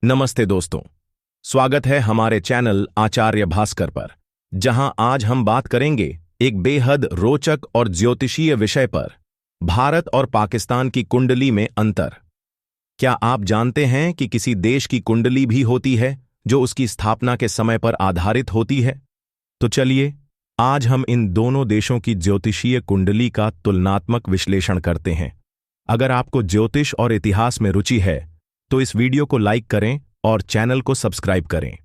नमस्ते दोस्तों, स्वागत है हमारे चैनल आचार्य भास्कर पर, जहां आज हम बात करेंगे एक बेहद रोचक और ज्योतिषीय विषय पर, भारत और पाकिस्तान की कुंडली में अंतर। क्या आप जानते हैं कि किसी देश की कुंडली भी होती है जो उसकी स्थापना के समय पर आधारित होती है? तो चलिए, आज हम इन दोनों देशों की ज्योतिषीय कुंडली का तुलनात्मक विश्लेषण करते हैं। अगर आपको ज्योतिष और इतिहास में रुचि है, तो इस वीडियो को लाइक करें और चैनल को सब्सक्राइब करें।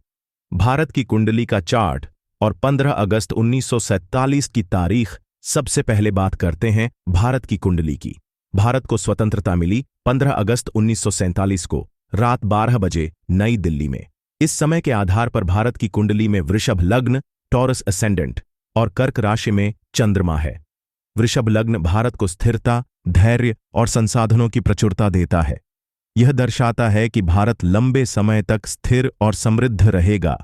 भारत की कुंडली का चार्ट और 15 अगस्त 1947 की तारीख। सबसे पहले बात करते हैं भारत की कुंडली की। भारत को स्वतंत्रता मिली 15 अगस्त 1947 को रात 12 बजे नई दिल्ली में। इस समय के आधार पर भारत की कुंडली में वृषभ लग्न, टॉरस असेंडेंट और कर्क राशि में चंद्रमा है। वृषभ लग्न भारत को स्थिरता, धैर्य और संसाधनों की प्रचुरता देता है। यह दर्शाता है कि भारत लंबे समय तक स्थिर और समृद्ध रहेगा।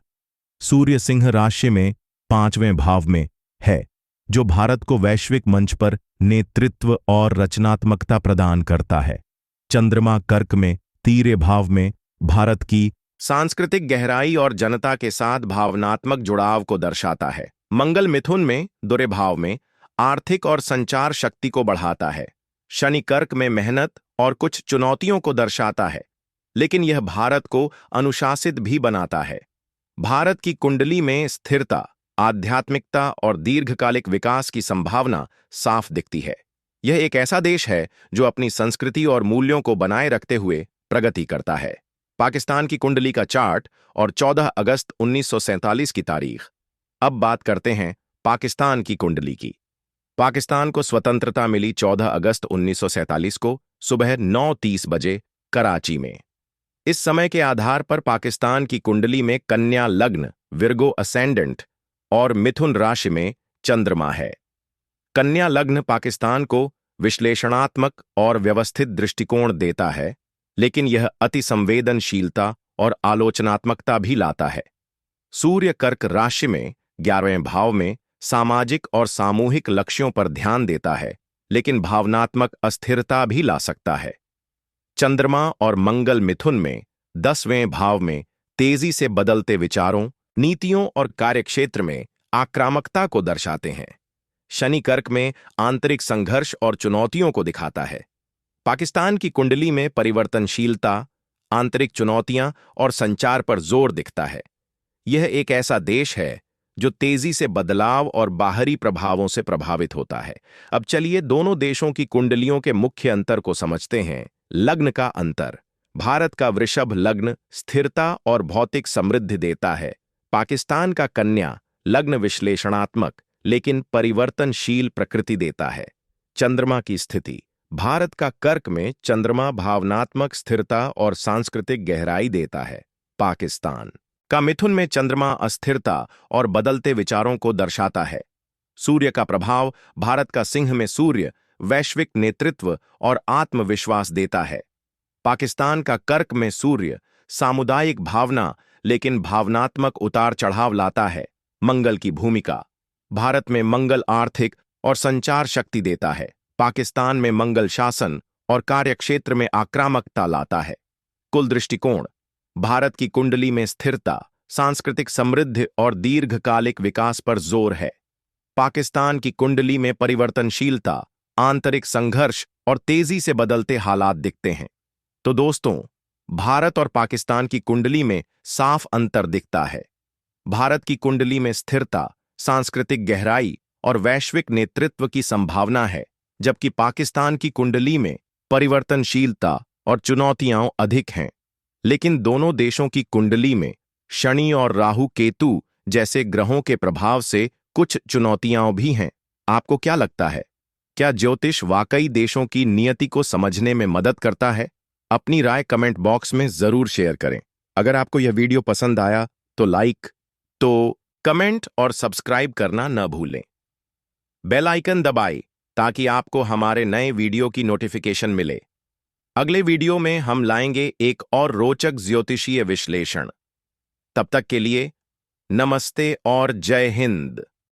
सूर्य सिंह राशि में 5वें भाव में है, जो भारत को वैश्विक मंच पर नेतृत्व और रचनात्मकता प्रदान करता है। चंद्रमा कर्क में 3 भाव में भारत की सांस्कृतिक गहराई और जनता के साथ भावनात्मक जुड़ाव को दर्शाता है। मंगल मिथुन में 2 भाव में आर्थिक और संचार शक्ति को बढ़ाता है। शनि कर्क में मेहनत और कुछ चुनौतियों को दर्शाता है, लेकिन यह भारत को अनुशासित भी बनाता है। भारत की कुंडली में स्थिरता, आध्यात्मिकता और दीर्घकालिक विकास की संभावना साफ दिखती है। यह एक ऐसा देश है जो अपनी संस्कृति और मूल्यों को बनाए रखते हुए प्रगति करता है। पाकिस्तान की कुंडली का चार्ट और 14 अगस्त 1947 की तारीख। अब बात करते हैं पाकिस्तान की कुंडली की। पाकिस्तान को स्वतंत्रता मिली 14 अगस्त 1947 को सुबह 9:30 बजे कराची में। इस समय के आधार पर पाकिस्तान की कुंडली में कन्या लग्न, विर्गो असेंडेंट और मिथुन राशि में चंद्रमा है। कन्या लग्न पाकिस्तान को विश्लेषणात्मक और व्यवस्थित दृष्टिकोण देता है, लेकिन यह अति संवेदनशीलता और आलोचनात्मकता भी लाता है। सूर्य कर्क राशि में 11वें भाव में सामाजिक और सामूहिक लक्ष्यों पर ध्यान देता है, लेकिन भावनात्मक अस्थिरता भी ला सकता है। चंद्रमा और मंगल मिथुन में 10वें भाव में तेजी से बदलते विचारों, नीतियों और कार्यक्षेत्र में आक्रामकता को दर्शाते हैं। शनि कर्क में आंतरिक संघर्ष और चुनौतियों को दिखाता है। पाकिस्तान की कुंडली में परिवर्तनशीलता, आंतरिक चुनौतियां और संचार पर जोर दिखता है। यह एक ऐसा देश है जो तेजी से बदलाव और बाहरी प्रभावों से प्रभावित होता है। अब चलिए दोनों देशों की कुंडलियों के मुख्य अंतर को समझते हैं। लग्न का अंतर। भारत का वृषभ लग्न स्थिरता और भौतिक समृद्धि देता है। पाकिस्तान का कन्या लग्न विश्लेषणात्मक लेकिन परिवर्तनशील प्रकृति देता है। चंद्रमा की स्थिति। भारत का कर्क में चंद्रमा भावनात्मक स्थिरता और सांस्कृतिक गहराई देता है। पाकिस्तान का मिथुन में चंद्रमा अस्थिरता और बदलते विचारों को दर्शाता है। सूर्य का प्रभाव। भारत का सिंह में सूर्य वैश्विक नेतृत्व और आत्मविश्वास देता है। पाकिस्तान का कर्क में सूर्य सामुदायिक भावना लेकिन भावनात्मक उतार चढ़ाव लाता है। मंगल की भूमिका। भारत में मंगल आर्थिक और संचार शक्ति देता है। पाकिस्तान में मंगल शासन और कार्यक्षेत्र में आक्रामकता लाता है। कुल दृष्टिकोण। भारत की कुंडली में स्थिरता, सांस्कृतिक समृद्धि और दीर्घकालिक विकास पर जोर है। पाकिस्तान की कुंडली में परिवर्तनशीलता, आंतरिक संघर्ष और तेजी से बदलते हालात दिखते हैं। तो दोस्तों, भारत और पाकिस्तान की कुंडली में साफ अंतर दिखता है। भारत की कुंडली में स्थिरता, सांस्कृतिक गहराई और वैश्विक नेतृत्व की संभावना है, जबकि पाकिस्तान की कुंडली में परिवर्तनशीलता और चुनौतियां अधिक हैं। लेकिन दोनों देशों की कुंडली में शनि और राहु केतु जैसे ग्रहों के प्रभाव से कुछ चुनौतियां भी हैं। आपको क्या लगता है? क्या ज्योतिष वाकई देशों की नियति को समझने में मदद करता है? अपनी राय कमेंट बॉक्स में जरूर शेयर करें। अगर आपको यह वीडियो पसंद आया तो लाइक, तो कमेंट और सब्सक्राइब करना न भूलें। बेल आइकन दबाएं ताकि आपको हमारे नए वीडियो की नोटिफिकेशन मिले। अगले वीडियो में हम लाएंगे एक और रोचक ज्योतिषीय विश्लेषण। तब तक के लिए नमस्ते और जय हिंद।